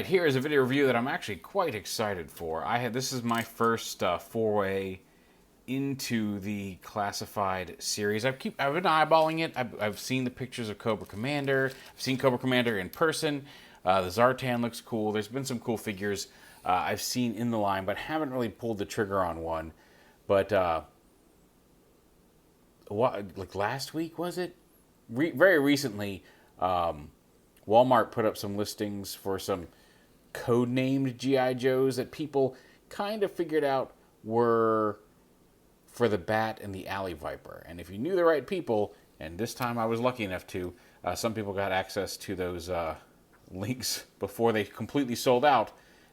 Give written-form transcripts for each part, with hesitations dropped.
Alright, here is a video review that I'm actually quite excited for. This is my first foray into the classified series. I've been eyeballing it. I've seen the pictures of Cobra Commander. I've seen Cobra Commander in person. The Zartan looks cool. There's been some cool figures I've seen in the line, but haven't really pulled the trigger on one. But like last week, was it? Very recently, Walmart put up some listings for some code-named G.I. Joes that people kind of figured out were for the Bat and the Alley Viper. And if you knew the right people, and this time I was lucky enough to, some people got access to those links before they completely sold out.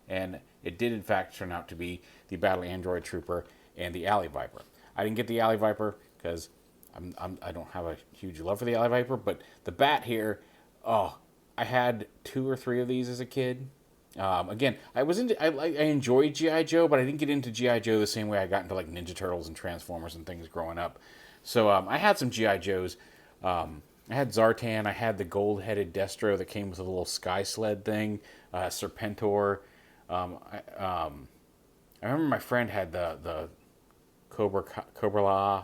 And it did, in fact, turn out to be the Battle Android Trooper and the Alley Viper. I didn't get the Alley Viper because I don't have a huge love for the Alley Viper, but the Bat here, oh, I had 2 or 3 of these as a kid. Again, I enjoyed G.I. Joe, but I didn't get into G.I. Joe the same way I got into like Ninja Turtles and Transformers and things growing up. So I had some G.I. Joes. I had Zartan. I had the gold-headed Destro that came with a little sky sled thing. Serpentor. I remember my friend had the Cobra La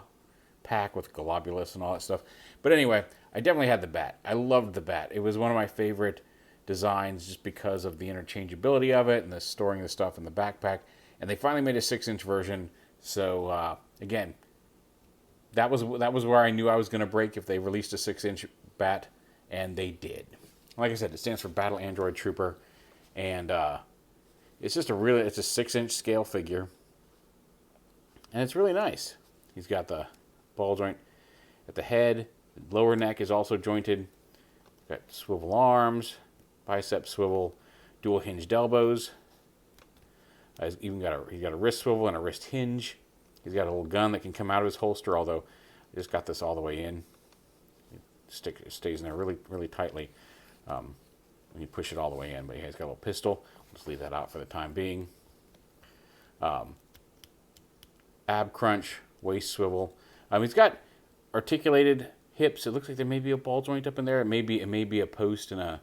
pack with Globulus and all that stuff. But anyway, I definitely had the Bat. I loved the Bat. It was one of my favorite designs just because of the interchangeability of it and the storing the stuff in the backpack. And they finally made a 6-inch version. So again, that was where I knew I was going to break if they released a 6-inch Bat, and they did. Like I said, it stands for Battle Android Trooper, and it's a 6-inch scale figure, and it's really nice. He's got the ball joint at the head. The lower neck is also jointed. Got swivel arms, bicep swivel, dual hinged elbows. He's got a wrist swivel and a wrist hinge. He's got a little gun that can come out of his holster, although I just got this all the way in. It stays in there really, really tightly when you push it all the way in. But he's got a little pistol. We'll just leave that out for the time being. Ab crunch, waist swivel. He's got articulated hips. It looks like there may be a ball joint up in there. It may be a post and a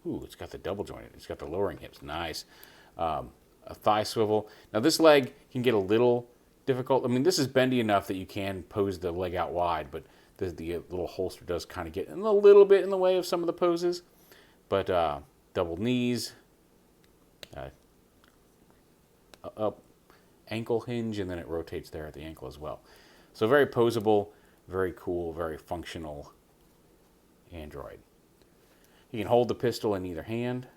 it's got the double jointed. It's got the lowering hips. Nice. A thigh swivel. Now this leg can get a little difficult. I mean, this is bendy enough that you can pose the leg out wide, but the little holster does kind of get in a little bit in the way of some of the poses. But double knees, up ankle hinge, and then it rotates there at the ankle as well. So very posable, very cool, very functional android. He can hold the pistol in either hand.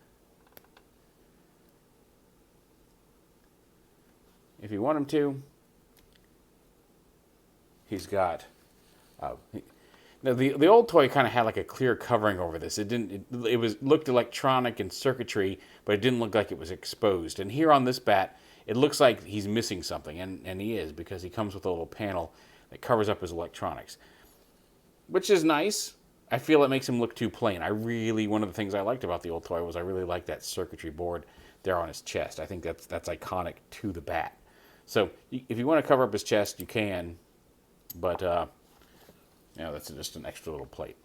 If you want him to. He's got now the old toy kind of had like a clear covering over this. It looked electronic and circuitry, but it didn't look like it was exposed. And here on this Bat, it looks like he's missing something, and he is, because he comes with a little panel that covers up his electronics, which is nice. I feel it makes him look too plain. One of the things I liked about the old toy was I really liked that circuitry board there on his chest. I think that's iconic to the Bat. So if you want to cover up his chest, you can, but that's just an extra little plate.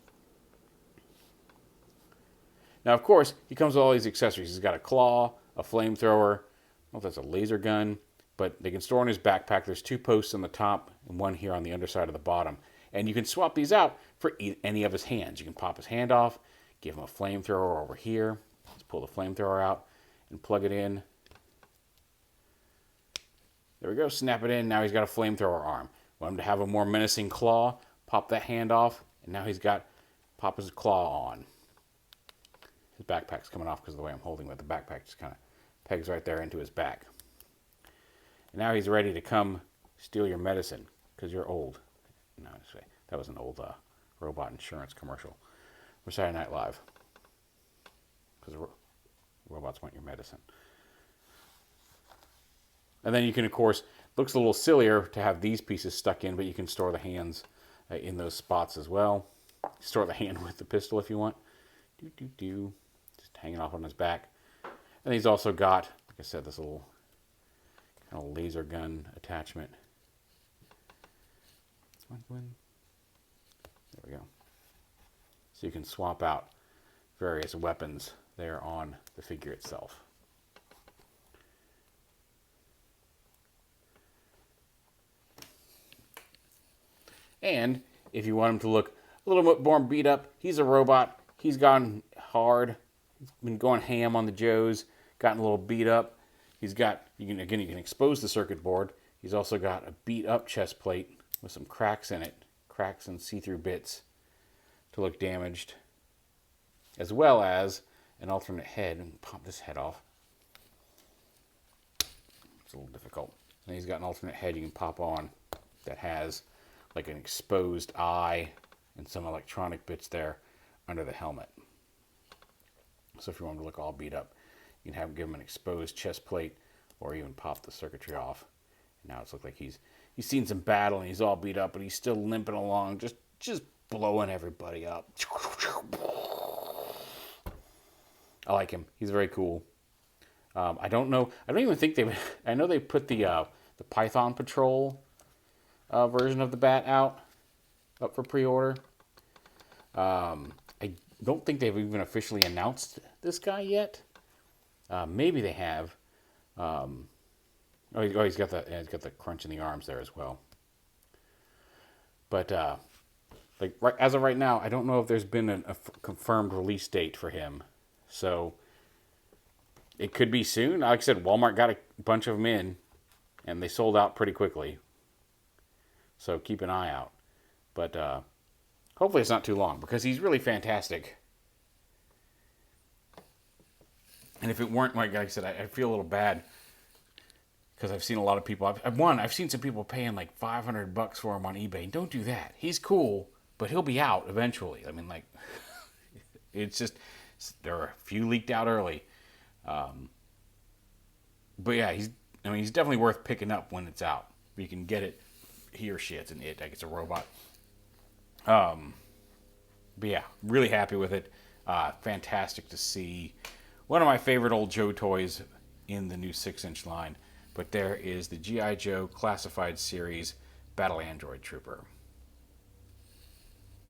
Now, of course, he comes with all these accessories. He's got a claw, a flamethrower. I don't know if that's a laser gun, but they can store in his backpack. There's 2 posts on the top and 1 here on the underside of the bottom. And you can swap these out for any of his hands. You can pop his hand off, give him a flamethrower over here. Let's pull the flamethrower out and plug it in. There we go, snap it in. Now he's got a flamethrower arm. Want him to have a more menacing claw, pop that hand off, and now pop his claw on. His backpack's coming off because of the way I'm holding it. The backpack just kind of pegs right there into his back. And now he's ready to come steal your medicine because you're old. No, that was an old robot insurance commercial for Saturday Night Live. Because robots want your medicine. And then you can, of course, looks a little sillier to have these pieces stuck in, but you can store the hands in those spots as well. Store the hand with the pistol if you want. Just hanging off on his back. And he's also got, like I said, this little kind of laser gun attachment. There we go. So you can swap out various weapons there on the figure itself. And if you want him to look a little bit more beat up, he's a robot. He's gone hard. He's been going ham on the Joes, gotten a little beat up. He's got, you can expose the circuit board. He's also got a beat up chest plate with some cracks in it, cracks and see-through bits to look damaged, as well as an alternate head. And pop this head off. It's a little difficult. And he's got an alternate head you can pop on that has like an exposed eye and some electronic bits there under the helmet. So if you want him to look all beat up, you can give him an exposed chest plate or even pop the circuitry off. And now it's looked like he's seen some battle and he's all beat up, but he's still limping along, just blowing everybody up. I like him. He's very cool. I don't know. I don't even think I know they put the Python Patrol version of the Bat up for pre-order. I don't think they've even officially announced this guy yet. Maybe they have. He's got the crunch in the arms there as well. But as of right now, I don't know if there's been a confirmed release date for him. So it could be soon. Like I said, Walmart got a bunch of them in, and they sold out pretty quickly. So keep an eye out. But hopefully it's not too long, because he's really fantastic. And if it weren't, like I said, I feel a little bad, because I've seen a lot of people. I've seen some people paying like $500 for him on eBay. Don't do that. He's cool, but he'll be out eventually. I mean, like, it's just, there are a few leaked out early. But yeah, he's definitely worth picking up when it's out. You can get it. He or she, it's like it's a robot. But yeah, really happy with it. Fantastic to see. One of my favorite old Joe toys in the new 6-inch line. But there is the G.I. Joe Classified Series Battle Android Trooper.